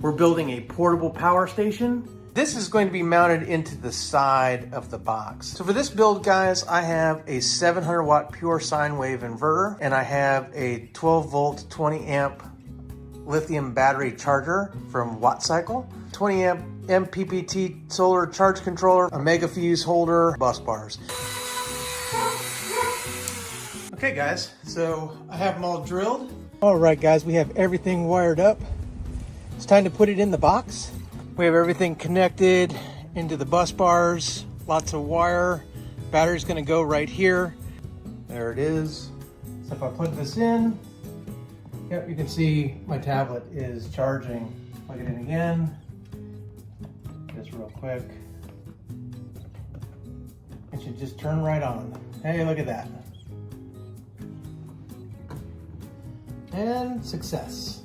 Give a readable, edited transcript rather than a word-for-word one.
We're building a portable power station. This is going to be mounted into the side of the box. So for this build, guys, I have a 700 watt pure sine wave inverter, and I have a 12 volt, 20 amp lithium battery charger from WattCycle, 20 amp MPPT solar charge controller, a mega fuse holder, bus bars. Okay guys, so I have them all drilled. All right guys, we have everything wired up. It's time to put it in the box. We have everything connected into the bus bars, lots of wire. Battery's gonna go right here. There it is. So if I put this in, yep, you can see my tablet is charging. Plug it in again, just real quick. It should just turn right on. Hey, look at that. And success.